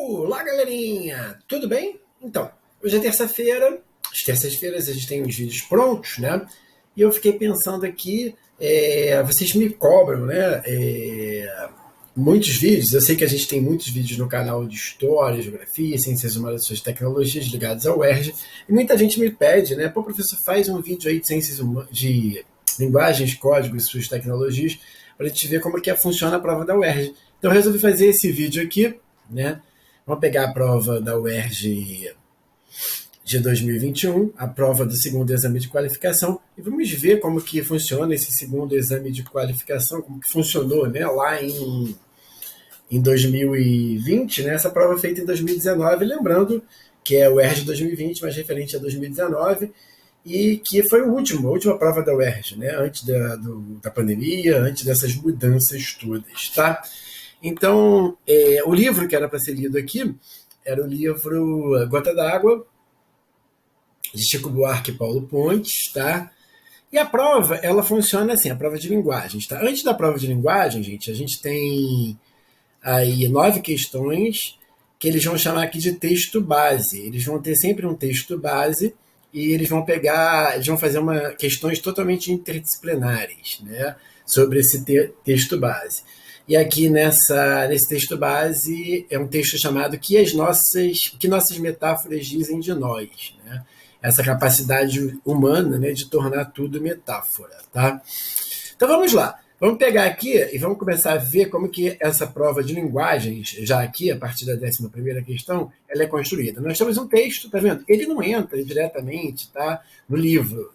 Olá, galerinha! Tudo bem? Então, hoje é terça-feira. Às terças-feiras a gente tem os vídeos prontos, né? E eu fiquei pensando aqui, vocês me cobram, né? Muitos vídeos. Eu sei que a gente tem muitos vídeos no canal de História, Geografia, Ciências Humanas e Suas Tecnologias ligados ao UERJ. E muita gente me pede, né? Pô, professor, faz um vídeo aí de Ciências Humanas, de linguagens, códigos e suas tecnologias, para a gente ver como é que funciona a prova da UERJ. Então eu resolvi fazer esse vídeo aqui, né? Vamos pegar a prova da UERJ de 2021, a prova do segundo exame de qualificação, e vamos ver como que funciona esse segundo exame de qualificação, como que funcionou, né, lá em 2020, né, essa prova feita em 2019, lembrando que é a UERJ 2020, mas referente a 2019, e que foi a última prova da UERJ, né, antes da pandemia, antes dessas mudanças todas, tá? Então, o livro que era para ser lido aqui era o livro Gota d'Água, de Chico Buarque e Paulo Pontes, tá? E a prova, ela funciona assim, a prova de linguagens, tá? Antes da prova de linguagem, gente, a gente tem aí 9 questões que eles vão chamar aqui de texto base. Eles vão ter sempre um texto base e eles vão fazer questões totalmente interdisciplinares, né? Sobre esse texto base. E aqui nesse texto base é um texto chamado O que nossas metáforas dizem de nós, né? Essa capacidade humana, né, de tornar tudo metáfora, tá? Então vamos lá, vamos pegar aqui e vamos começar a ver como que essa prova de linguagens, já aqui, a partir da 11ª questão, ela é construída. Nós temos um texto, tá vendo? Ele não entra diretamente, tá, no livro.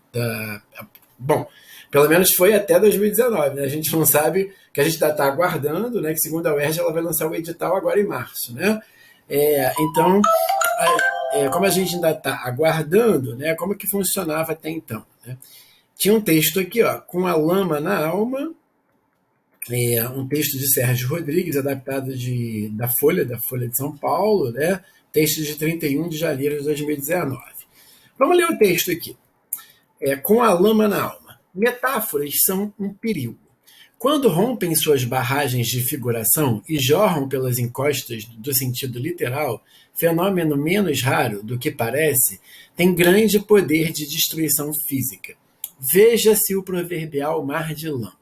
Bom, pelo menos foi até 2019, né? A gente não sabe, que a gente ainda está aguardando, né? Que segundo a UERJ ela vai lançar o edital agora em março, né? Então, como a gente ainda está aguardando, né? Como que funcionava até então, né? Tinha um texto aqui, ó, Com a Lama na Alma, um texto de Sérgio Rodrigues, adaptado da Folha de São Paulo, né? Texto de 31 de janeiro de 2019. Vamos ler o texto aqui. Com a lama na alma. Metáforas são um perigo. Quando rompem suas barragens de figuração e jorram pelas encostas do sentido literal, fenômeno menos raro do que parece, tem grande poder de destruição física. Veja-se o proverbial mar de lama.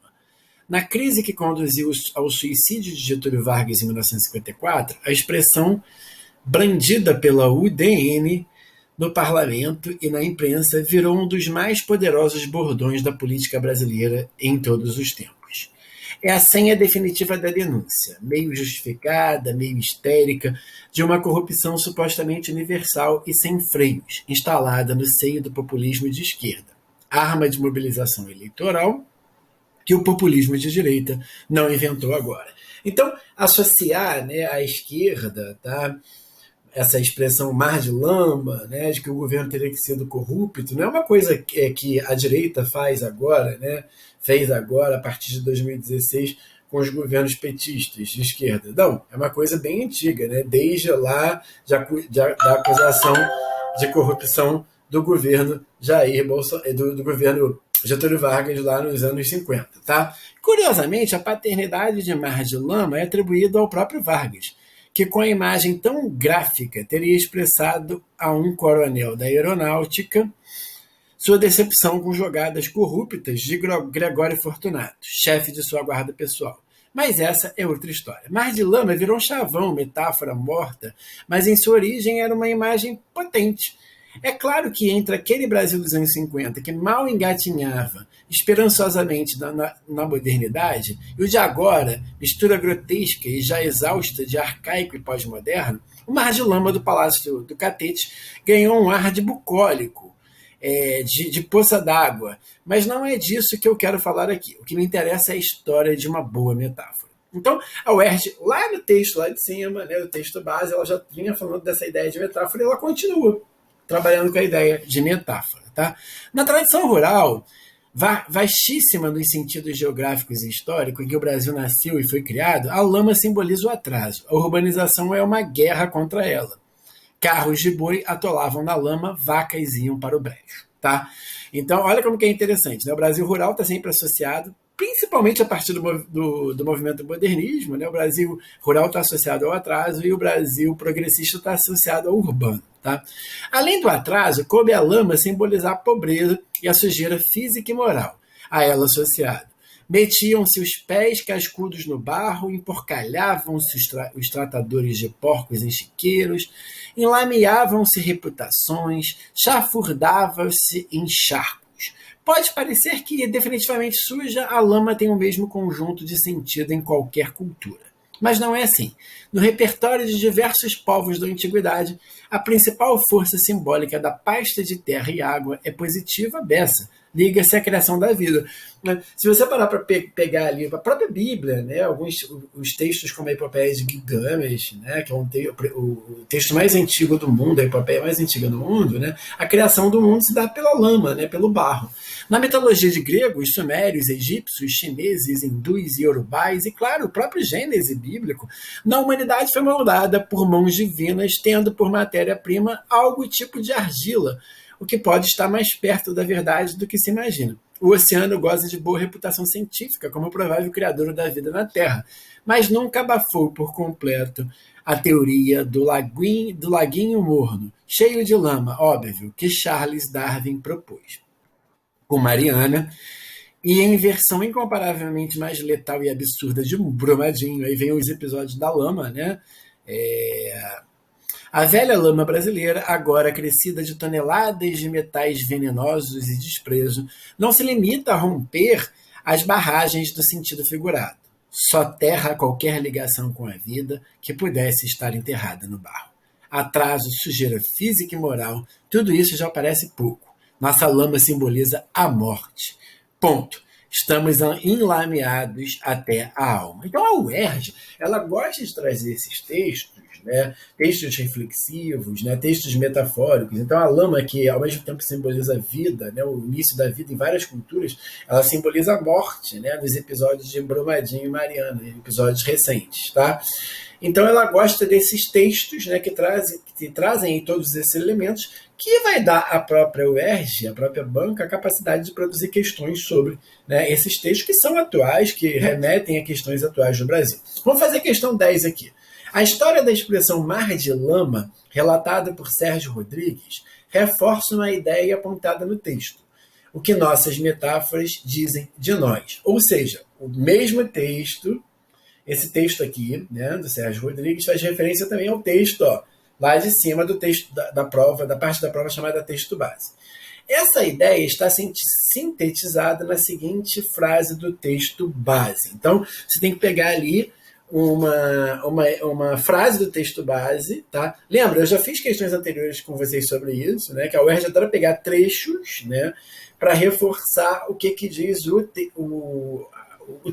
Na crise que conduziu ao suicídio de Getúlio Vargas em 1954, a expressão brandida pela UDN no parlamento e na imprensa virou um dos mais poderosos bordões da política brasileira em todos os tempos. É a senha definitiva da denúncia, meio justificada, meio histérica, de uma corrupção supostamente universal e sem freios, instalada no seio do populismo de esquerda, arma de mobilização eleitoral que o populismo de direita não inventou agora. Então, associar, né, à esquerda, tá, essa expressão mar de lama, né, de que o governo teria sido corrupto, não é uma coisa que a direita faz agora, né, fez agora a partir de 2016 com os governos petistas de esquerda. Não, é uma coisa bem antiga, né, desde lá da acusação de corrupção do governo do governo Getúlio Vargas lá nos anos 50. Tá? Curiosamente, a paternidade de Mar de Lama é atribuída ao próprio Vargas, que com a imagem tão gráfica teria expressado a um coronel da aeronáutica sua decepção com jogadas corruptas de Gregório Fortunato, chefe de sua guarda pessoal. Mas essa é outra história. Mar de Lama virou um chavão, metáfora morta, mas em sua origem era uma imagem potente. É claro que entre aquele Brasil dos anos 50, que mal engatinhava esperançosamente na modernidade, e o de agora, mistura grotesca e já exausta de arcaico e pós-moderno, o Mar de Lama do Palácio do Catete ganhou um ar de bucólico, de poça d'água. Mas não é disso que eu quero falar aqui. O que me interessa é a história de uma boa metáfora. Então, a UERJ, lá no texto, lá de cima, né, no texto base, ela já vinha falando dessa ideia de metáfora e ela continua trabalhando com a ideia de metáfora. Tá? Na tradição rural, vastíssima nos sentidos geográficos e históricos em que o Brasil nasceu e foi criado, a lama simboliza o atraso. A urbanização é uma guerra contra ela. Carros de boi atolavam na lama, vacas iam para o brejo. Tá? Então, olha como que é interessante. Né? O Brasil rural está sempre associado principalmente a partir do movimento modernismo, né? O Brasil rural está associado ao atraso e o Brasil progressista está associado ao urbano. Tá? Além do atraso, coube à lama simbolizar a pobreza e a sujeira física e moral, a ela associada. Metiam-se os pés cascudos no barro, emporcalhavam-se os tratadores de porcos em chiqueiros, enlameavam-se reputações, chafurdavam-se em charcos. Pode parecer que é definitivamente suja, a lama tem o mesmo conjunto de sentido em qualquer cultura. Mas não é assim. No repertório de diversos povos da antiguidade, a principal força simbólica da pasta de terra e água é positiva beça, liga-se à criação da vida. Se você parar para pegar ali a própria Bíblia, né, alguns os textos como a Epopeia de Gilgamesh, né, que é o texto mais antigo do mundo, a epopeia mais antiga do mundo, né, a criação do mundo se dá pela lama, né, pelo barro. Na mitologia de gregos, sumérios, egípcios, chineses, hindus e iorubais, e claro, o próprio Gênesis bíblico, na humanidade foi moldada por mãos divinas, tendo por matéria-prima algo tipo de argila, o que pode estar mais perto da verdade do que se imagina. O oceano goza de boa reputação científica como provável criador da vida na Terra, mas nunca abafou por completo a teoria do laguinho morno, cheio de lama, óbvio, que Charles Darwin propôs. Com Mariana, e em versão incomparavelmente mais letal e absurda de Brumadinho, aí vem os episódios da lama, né? A velha lama brasileira, agora crescida de toneladas de metais venenosos e desprezo, não se limita a romper as barragens do sentido figurado. Soterra qualquer ligação com a vida que pudesse estar enterrada no barro. Atraso, sujeira física e moral, tudo isso já parece pouco. Nossa lama simboliza a morte. Ponto. Estamos enlameados até a alma. Então a UERJ, ela gosta de trazer esses textos, né, textos reflexivos, né, textos metafóricos. Então a lama, que ao mesmo tempo simboliza a vida, né, o início da vida em várias culturas, ela simboliza a morte, né, nos episódios de Brumadinho e Mariana, episódios recentes. Tá? Então ela gosta desses textos, né, que trazem todos esses elementos, que vai dar à própria UERJ, à própria banca, a capacidade de produzir questões sobre, né, esses textos que são atuais, que remetem a questões atuais do Brasil. Vamos fazer a questão 10 aqui. A história da expressão mar de lama, relatada por Sérgio Rodrigues, reforça uma ideia apontada no texto, o que nossas metáforas dizem de nós. Ou seja, o mesmo texto, esse texto aqui, né, do Sérgio Rodrigues, faz referência também ao texto, ó, lá de cima do texto da prova, da parte da prova chamada texto base. Essa ideia está sintetizada na seguinte frase do texto base. Então, você tem que pegar ali uma frase do texto base, tá? Lembra, eu já fiz questões anteriores com vocês sobre isso, né? Que a UERJ adora pegar trechos, né, para reforçar o que diz o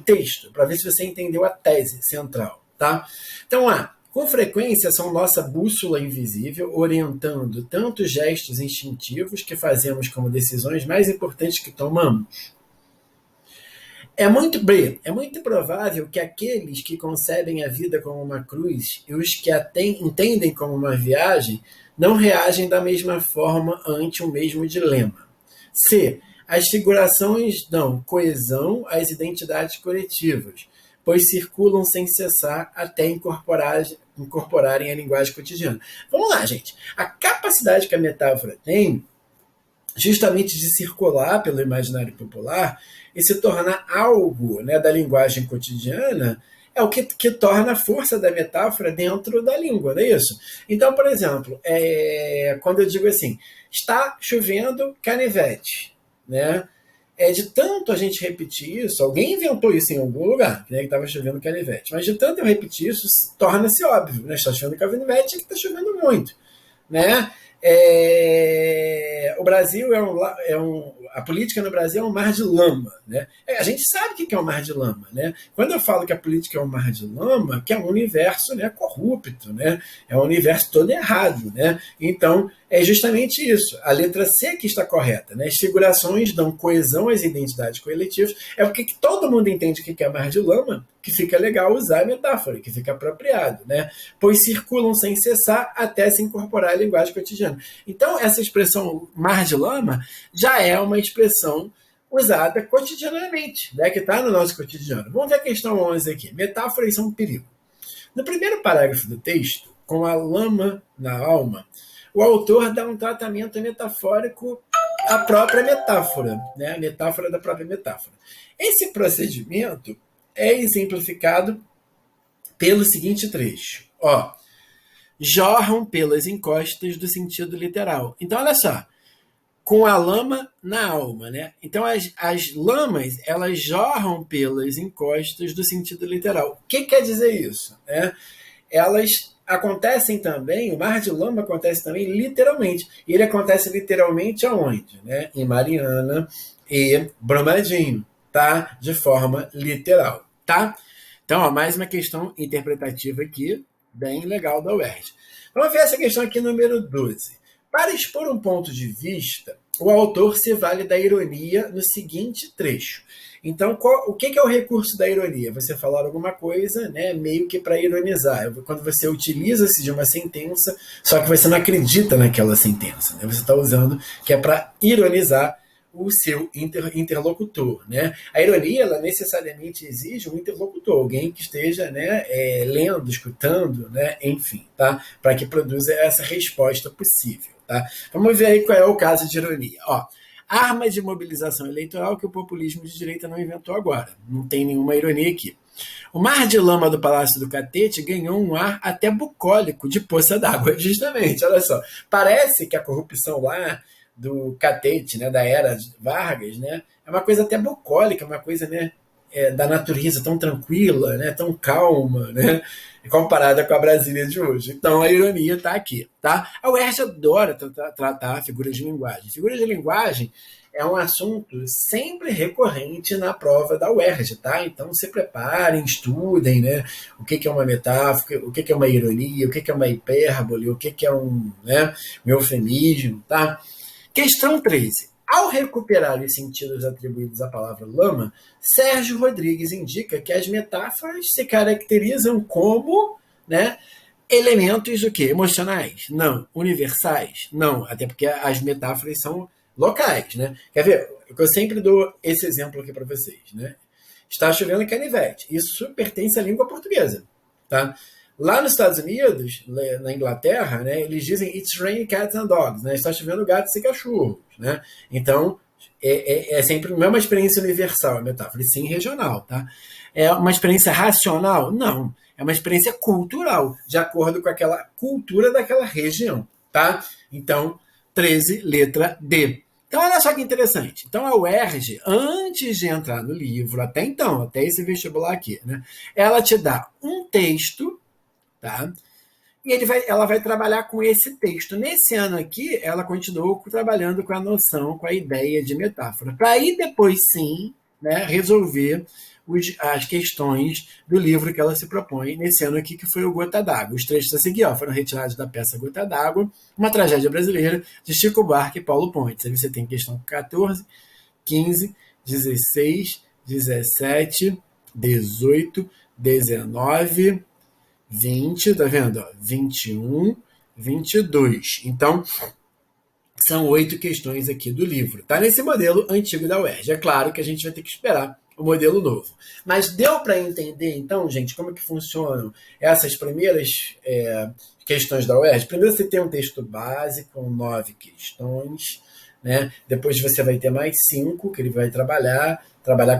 texto, para ver se você entendeu a tese central, tá? Então, com frequência são nossa bússola invisível, orientando tanto gestos instintivos que fazemos como decisões mais importantes que tomamos. É muito provável que aqueles que concebem a vida como uma cruz e os que a entendem como uma viagem não reagem da mesma forma ante o mesmo dilema. C. As figurações dão coesão às identidades coletivas, pois circulam sem cessar até incorporarem a linguagem cotidiana. Vamos lá, gente. A capacidade que a metáfora tem, justamente de circular pelo imaginário popular e se tornar algo, né, da linguagem cotidiana, é o que torna a força da metáfora dentro da língua, não é isso? Então, por exemplo, quando eu digo assim, está chovendo canivete, né? De tanto a gente repetir isso, alguém inventou isso em algum lugar, né, que estava chovendo canivete, mas de tanto eu repetir isso, torna-se óbvio, né? Está chovendo canivete e que está chovendo muito, né? O Brasil a política no Brasil é um mar de lama, né? A gente sabe o que é um mar de lama, né? Quando eu falo que a política é um mar de lama, que é um universo, né, corrupto, né? É um universo todo errado, né? Então é justamente isso. A letra C que está correta, né? As figurações dão coesão às identidades coletivas. É porque que todo mundo entende o que é mar de lama, que fica legal usar a metáfora, que fica apropriado, né? Pois circulam sem cessar até se incorporar à linguagem cotidiana. Então, essa expressão mar de lama já é uma expressão usada cotidianamente, né, que está no nosso cotidiano. Vamos ver a questão 11 aqui. Metáforas são um perigo. No primeiro parágrafo do texto, com a lama na alma, o autor dá um tratamento metafórico à própria metáfora, né? A metáfora da própria metáfora. Esse procedimento é exemplificado pelo seguinte trecho. Ó, jorram pelas encostas do sentido literal. Então, olha só, com a lama na alma, né? Então, as lamas, elas jorram pelas encostas do sentido literal. O que quer dizer isso? Né? Elas acontecem também, o mar de lama acontece também literalmente. E ele acontece literalmente aonde? Né? Em Mariana e Brumadinho, tá? De forma literal, tá? Então, ó, mais uma questão interpretativa aqui, bem legal da UERJ. Vamos ver essa questão aqui, número 12. Para expor um ponto de vista, o autor se vale da ironia no seguinte trecho. Então, o que é o recurso da ironia? Você falar alguma coisa, né, meio que para ironizar. Quando você utiliza-se de uma sentença, só que você não acredita naquela sentença. Né? Você está usando que é para ironizar o seu interlocutor. Né? A ironia, ela necessariamente exige um interlocutor, alguém que esteja, né, lendo, escutando, né, enfim, tá? Para que produza essa resposta possível. Tá? Vamos ver aí qual é o caso de ironia. Ó, arma de mobilização eleitoral que o populismo de direita não inventou agora. Não tem nenhuma ironia aqui. O mar de lama do Palácio do Catete ganhou um ar até bucólico de poça d'água. Justamente, olha só. Parece que a corrupção lá do Catete, né, da era Vargas, né, é uma coisa até bucólica, uma coisa, né, da natureza tão tranquila, né, tão calma, né, comparada com a Brasília de hoje. Então a ironia está aqui, tá? A UERJ adora tratar figuras de linguagem. Figuras de linguagem é um assunto sempre recorrente na prova da UERJ, tá? Então se preparem, estudem, né, o que é uma metáfora, o que é uma ironia, o que é uma hipérbole, o que é um eufemismo, tá? Questão 13. Ao recuperar os sentidos atribuídos à palavra lama, Sérgio Rodrigues indica que as metáforas se caracterizam como, né, elementos do quê? Emocionais? Não. Universais? Não. Até porque as metáforas são locais. Né? Quer ver? Eu sempre dou esse exemplo aqui para vocês. Né? Está chovendo canivete. Isso pertence à língua portuguesa. Tá? Lá nos Estados Unidos, na Inglaterra, né, eles dizem it's raining cats and dogs, né? Está chovendo gatos e cachorros. Né? Então, sempre não é uma experiência universal, a metáfora, e sim regional. Tá? É uma experiência racional? Não. É uma experiência cultural, de acordo com aquela cultura daquela região. Tá? Então, 13, letra D. Então, olha só que interessante. Então, a UERJ, antes de entrar no livro, até então, até esse vestibular aqui, né, ela te dá um texto, tá? E ela vai trabalhar com esse texto. Nesse ano aqui, ela continuou trabalhando com a noção, com a ideia de metáfora. Para aí depois, sim, né, resolver as questões do livro que ela se propõe nesse ano aqui, que foi o Gota d'Água. Os trechos a seguir foram retirados da peça Gota d'Água, uma tragédia brasileira, de Chico Buarque e Paulo Pontes. Aí você tem questão 14, 15, 16, 17, 18, 19... 20, tá vendo? 21, 22. Então, são 8 questões aqui do livro. Tá nesse modelo antigo da UERJ. É claro que a gente vai ter que esperar o modelo novo. Mas deu para entender, então, gente, como que funcionam essas primeiras questões da UERJ? Primeiro você tem um texto base com 9 questões, né? Depois você vai ter mais 5 que ele vai trabalhar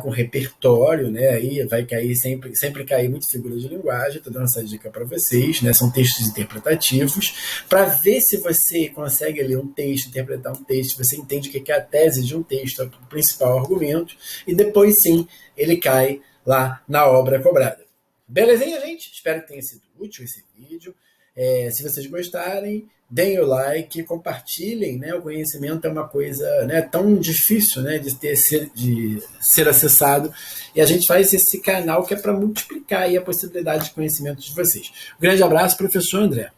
com repertório, né? Aí vai cair sempre cair muito figura de linguagem. Estou dando essa dica para vocês, né? São textos interpretativos, para ver se você consegue ler um texto, interpretar um texto, você entende o que é a tese de um texto, o principal argumento, e depois sim ele cai lá na obra cobrada. Belezinha, gente? Espero que tenha sido útil esse vídeo. Se vocês gostarem, deem o like, compartilhem, né? O conhecimento é uma coisa, né, tão difícil, né, de ser acessado, e a gente faz esse canal que é para multiplicar aí a possibilidade de conhecimento de vocês. Um grande abraço, professor André.